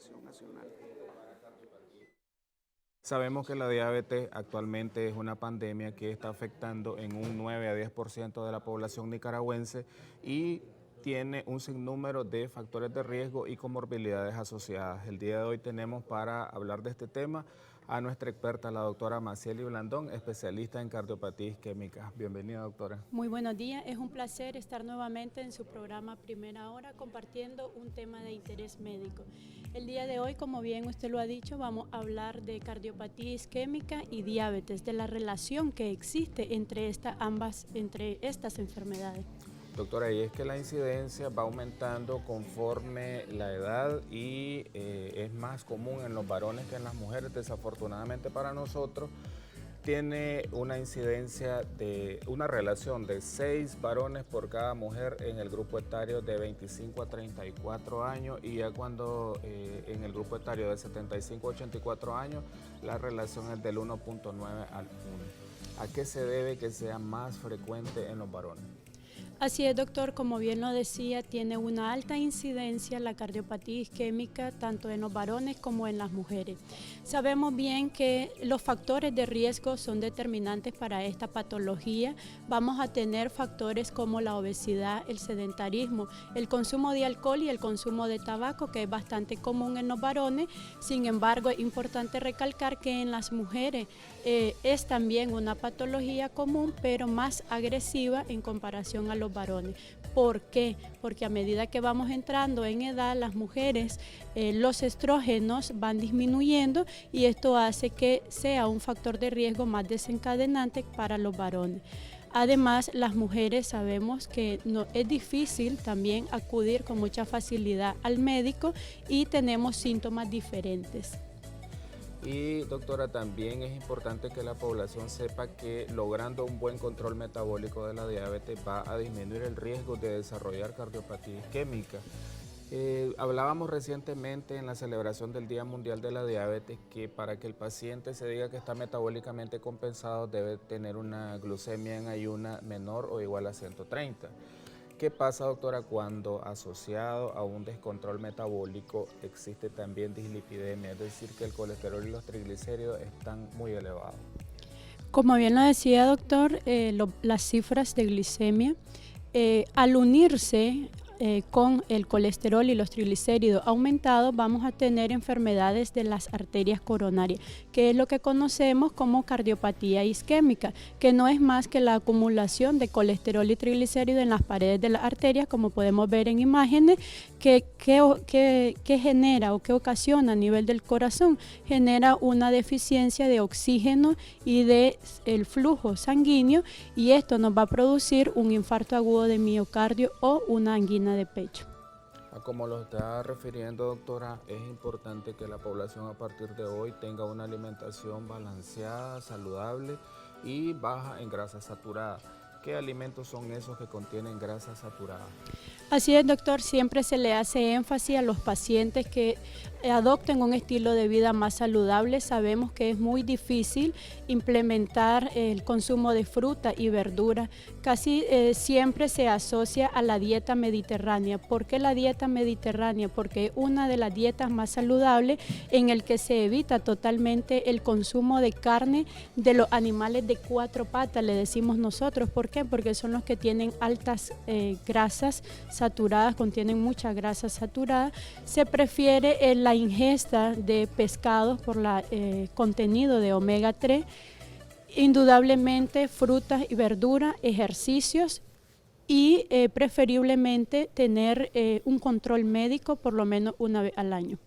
población nacional. Sabemos que la diabetes actualmente es una pandemia que está afectando en un 9 a 10% de la población nicaragüense y tiene un sinnúmero de factores de riesgo y comorbilidades asociadas. El día de hoy tenemos para hablar de este tema a nuestra experta, la doctora Macieli Blandón, especialista en cardiopatía isquémica. Bienvenida, doctora. Muy buenos días, es un placer estar nuevamente en su programa Primera Hora compartiendo un tema de interés médico. El día de hoy, como bien usted lo ha dicho, vamos a hablar de cardiopatía isquémica y diabetes, de la relación que existe entre estas enfermedades. Doctora, y es que la incidencia va aumentando conforme la edad y es más común en los varones que en las mujeres. Desafortunadamente para nosotros, tiene una incidencia de una relación de 6 varones por cada mujer en el grupo etario de 25 a 34 años y ya cuando en el grupo etario de 75 a 84 años la relación es del 1.9 al 1. ¿A qué se debe que sea más frecuente en los varones? Así es, doctor, como bien lo decía, tiene una alta incidencia la cardiopatía isquémica tanto en los varones como en las mujeres. Sabemos bien que los factores de riesgo son determinantes para esta patología. Vamos a tener factores como la obesidad, el sedentarismo, el consumo de alcohol y el consumo de tabaco, que es bastante común en los varones. Sin embargo, es importante recalcar que en las mujeres es también una patología común, pero más agresiva en comparación a los varones. ¿Por qué? Porque a medida que vamos entrando en edad, las mujeres, los estrógenos van disminuyendo y esto hace que sea un factor de riesgo más desencadenante para los varones. Además, las mujeres sabemos que es difícil también acudir con mucha facilidad al médico y tenemos síntomas diferentes. Y doctora, también es importante que la población sepa que logrando un buen control metabólico de la diabetes va a disminuir el riesgo de desarrollar cardiopatía isquémica. Hablábamos recientemente en la celebración del Día Mundial de la Diabetes que para que el paciente se diga que está metabólicamente compensado debe tener una glucemia en ayuna menor o igual a 130. ¿Qué pasa, doctora, cuando asociado a un descontrol metabólico existe también dislipidemia? Es decir, que el colesterol y los triglicéridos están muy elevados. Como bien lo decía, doctor, las cifras de glicemia, al unirse con el colesterol y los triglicéridos aumentados, vamos a tener enfermedades de las arterias coronarias, que es lo que conocemos como cardiopatía isquémica, que no es más que la acumulación de colesterol y triglicéridos en las paredes de las arterias, como podemos ver en imágenes, que genera o que ocasiona a nivel del corazón, genera una deficiencia de oxígeno y de el flujo sanguíneo, y esto nos va a producir un infarto agudo de miocardio o una angina de pecho. Como lo está refiriendo, doctora, es importante que la población a partir de hoy tenga una alimentación balanceada, saludable y baja en grasa saturada. ¿Qué alimentos son esos que contienen grasa saturada? Así es, doctor, siempre se le hace énfasis a los pacientes que adopten un estilo de vida más saludable. Sabemos que es muy difícil implementar el consumo de fruta y verdura. Casi siempre se asocia a la dieta mediterránea. ¿Por qué la dieta mediterránea? Porque es una de las dietas más saludables en el que se evita totalmente el consumo de carne de los animales de 4 patas, le decimos nosotros. ¿Por qué? Porque son los que tienen altas grasas saturadas, contienen mucha grasa saturada. Se prefiere la ingesta de pescados por el contenido de omega 3, indudablemente frutas y verduras, ejercicios y preferiblemente tener un control médico por lo menos una vez al año.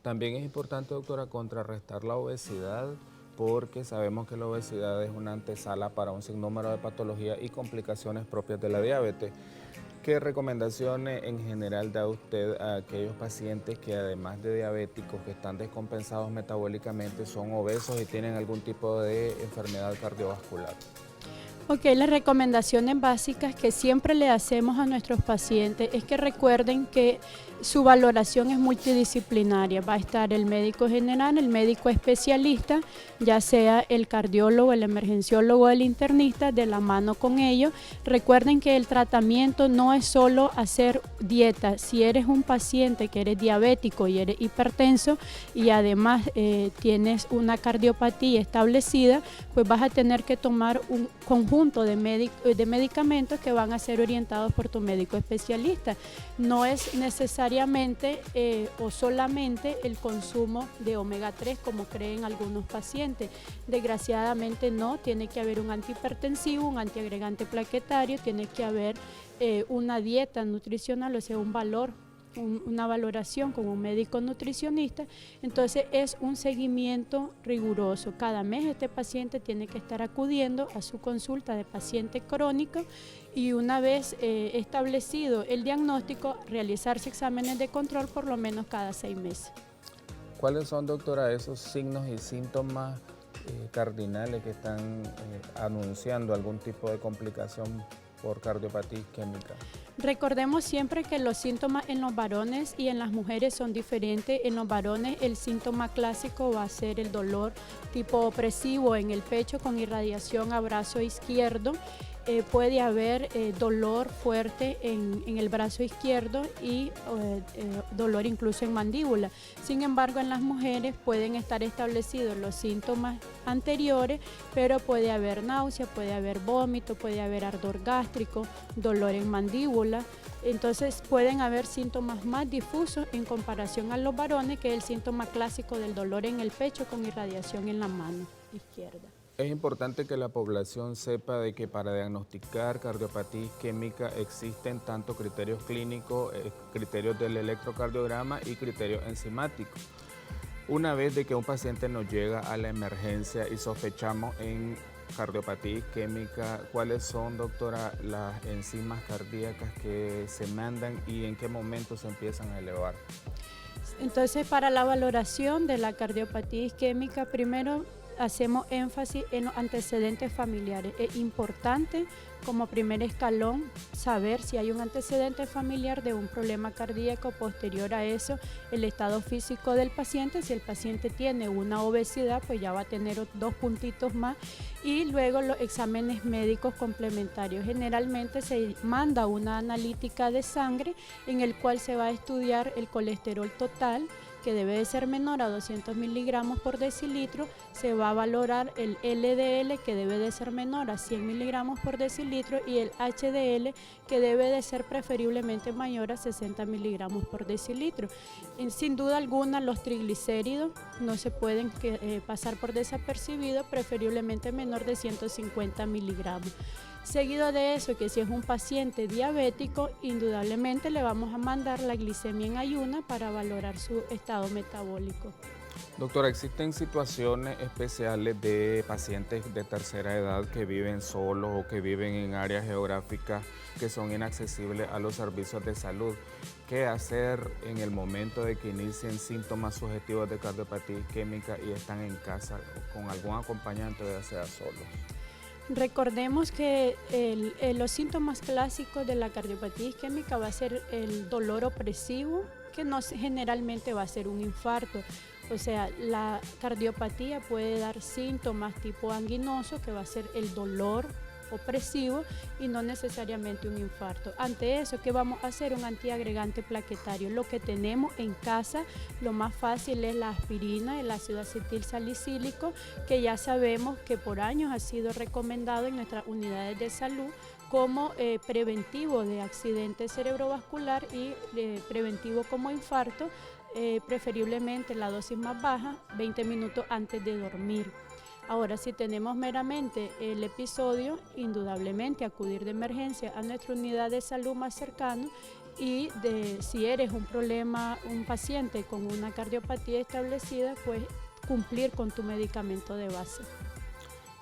También es importante, doctora, contrarrestar la obesidad porque sabemos que la obesidad es una antesala para un sinnúmero de patologías y complicaciones propias de la diabetes. ¿Qué recomendaciones en general da usted a aquellos pacientes que además de diabéticos que están descompensados metabólicamente son obesos y tienen algún tipo de enfermedad cardiovascular? Ok, las recomendaciones básicas que siempre le hacemos a nuestros pacientes es que recuerden que su valoración es multidisciplinaria. Va a estar el médico general, el médico especialista, ya sea el cardiólogo, el emergenciólogo, el internista, de la mano con ellos. Recuerden que el tratamiento no es solo hacer dieta. Si eres un paciente que eres diabético y eres hipertenso y además tienes una cardiopatía establecida, pues vas a tener que tomar un conjunto de medicamentos que van a ser orientados por tu médico especialista. No es necesariamente o solamente el consumo de omega 3 como creen algunos pacientes. Desgraciadamente no, tiene que haber un antihipertensivo, un antiagregante plaquetario, tiene que haber una dieta nutricional, o sea, un valor, una valoración con un médico nutricionista. Entonces es un seguimiento riguroso. Cada mes este paciente tiene que estar acudiendo a su consulta de paciente crónico y una vez establecido el diagnóstico, realizarse exámenes de control por lo menos cada 6 meses. ¿Cuáles son, doctora, esos signos y síntomas cardinales que están anunciando algún tipo de complicación por cardiopatía isquémica? Recordemos siempre que los síntomas en los varones y en las mujeres son diferentes. En los varones el síntoma clásico va a ser el dolor tipo opresivo en el pecho con irradiación a brazo izquierdo. Puede haber dolor fuerte en el brazo izquierdo y dolor incluso en mandíbula. Sin embargo, en las mujeres pueden estar establecidos los síntomas anteriores, pero puede haber náusea, puede haber vómito, puede haber ardor gástrico, dolor en mandíbula. Entonces pueden haber síntomas más difusos en comparación a los varones, que es el síntoma clásico del dolor en el pecho con irradiación en la mano izquierda. Es importante que la población sepa de que para diagnosticar cardiopatía isquémica existen tanto criterios clínicos, criterios del electrocardiograma y criterios enzimáticos. Una vez de que un paciente nos llega a la emergencia y sospechamos en cardiopatía isquémica, ¿cuáles son, doctora, las enzimas cardíacas que se mandan y en qué momento se empiezan a elevar? Entonces, para la valoración de la cardiopatía isquémica, primero hacemos énfasis en los antecedentes familiares. Es importante como primer escalón saber si hay un antecedente familiar de un problema cardíaco. Posterior a eso, el estado físico del paciente. Si el paciente tiene una obesidad, pues ya va a tener 2 puntitos más. Y luego los exámenes médicos complementarios. Generalmente se manda una analítica de sangre en el cual se va a estudiar el colesterol total, que debe de ser menor a 200 miligramos por decilitro. Se va a valorar el LDL, que debe de ser menor a 100 miligramos por decilitro, y el HDL, que debe de ser preferiblemente mayor a 60 miligramos por decilitro. Sin duda alguna, los triglicéridos no se pueden pasar por desapercibidos, preferiblemente menor de 150 miligramos. Seguido de eso, que si es un paciente diabético, indudablemente le vamos a mandar la glicemia en ayuna para valorar su estado metabólico. Doctora, ¿existen situaciones especiales de pacientes de tercera edad que viven solos o que viven en áreas geográficas que son inaccesibles a los servicios de salud? ¿Qué hacer en el momento de que inicien síntomas subjetivos de cardiopatía isquémica y están en casa con algún acompañante, ya sea solos? Recordemos que los síntomas clásicos de la cardiopatía isquémica va a ser el dolor opresivo, que no generalmente va a ser un infarto. O sea, la cardiopatía puede dar síntomas tipo anguinoso, que va a ser el dolor opresivo y no necesariamente un infarto. Ante eso, ¿qué vamos a hacer? Un antiagregante plaquetario. Lo que tenemos en casa, lo más fácil es la aspirina, el ácido acetil salicílico, que ya sabemos que por años ha sido recomendado en nuestras unidades de salud como preventivo de accidente cerebrovascular y preventivo como infarto, preferiblemente la dosis más baja, 20 minutos antes de dormir. Ahora, si tenemos meramente el episodio, indudablemente acudir de emergencia a nuestra unidad de salud más cercana, y si eres un paciente con una cardiopatía establecida, pues cumplir con tu medicamento de base.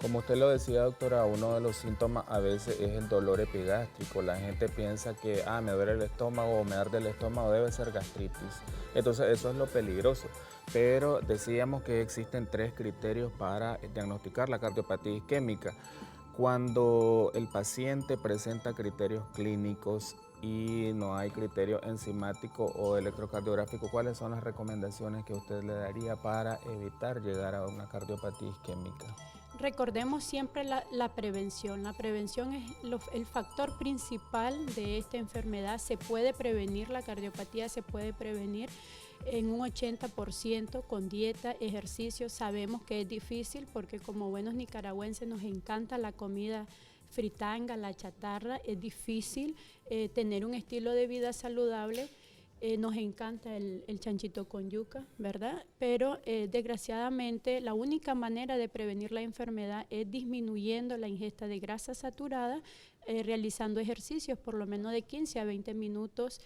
Como usted lo decía, doctora, uno de los síntomas a veces es el dolor epigástrico. La gente piensa que me duele el estómago o me arde el estómago, debe ser gastritis. Entonces eso es lo peligroso. Pero decíamos que existen 3 criterios para diagnosticar la cardiopatía isquémica. Cuando el paciente presenta criterios clínicos y no hay criterio enzimático o electrocardiográfico, ¿cuáles son las recomendaciones que usted le daría para evitar llegar a una cardiopatía isquémica? Recordemos siempre la prevención. La prevención es el factor principal de esta enfermedad. Se puede prevenir, la cardiopatía se puede prevenir en un 80% con dieta, ejercicio. Sabemos que es difícil porque como buenos nicaragüenses nos encanta la comida fritanga, la chatarra. Es difícil tener un estilo de vida saludable. Nos encanta el chanchito con yuca, ¿verdad? Pero desgraciadamente la única manera de prevenir la enfermedad es disminuyendo la ingesta de grasa saturada, realizando ejercicios por lo menos de 15 a 20 minutos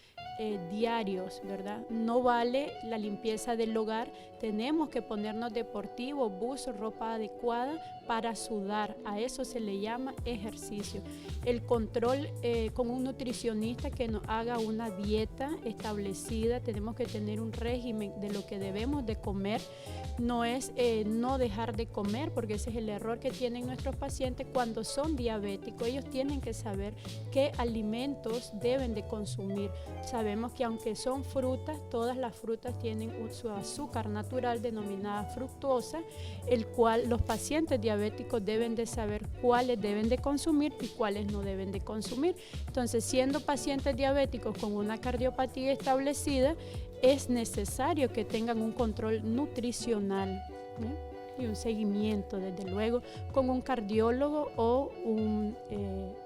diarios, ¿verdad? No vale la limpieza del hogar, tenemos que ponernos deportivos, buzos, ropa adecuada para sudar, a eso se le llama ejercicio. El control con un nutricionista que nos haga una dieta establecida, tenemos que tener un régimen de lo que debemos de comer, no es no dejar de comer, porque ese es el error que tienen nuestros pacientes cuando son diabéticos. Ellos tienen que saber qué alimentos deben de consumir. Sabemos que aunque son frutas, todas las frutas tienen su azúcar natural denominada fructosa, el cual los pacientes diabéticos deben de saber cuáles deben de consumir y cuáles no deben de consumir. Entonces, siendo pacientes diabéticos con una cardiopatía establecida, es necesario que tengan un control nutricional y un seguimiento, desde luego, con un cardiólogo o un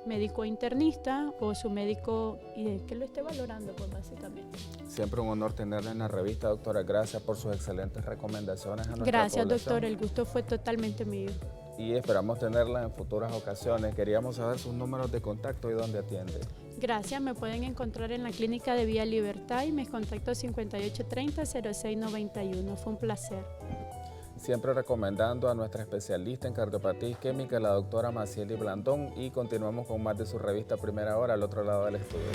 médico internista o su médico que lo esté valorando, pues básicamente. Siempre un honor tenerla en la revista, doctora. Gracias por sus excelentes recomendaciones a nuestra Gracias, población. doctor. El gusto fue totalmente mío. Y esperamos tenerla en futuras ocasiones. Queríamos saber sus números de contacto y dónde atiende. Gracias, me pueden encontrar en la clínica de Vía Libertad y mis contactos 5830-0691. Fue un placer. Siempre recomendando a nuestra especialista en cardiopatía isquémica, la doctora Macieli Blandón, y continuamos con más de su revista Primera Hora al otro lado del estudio.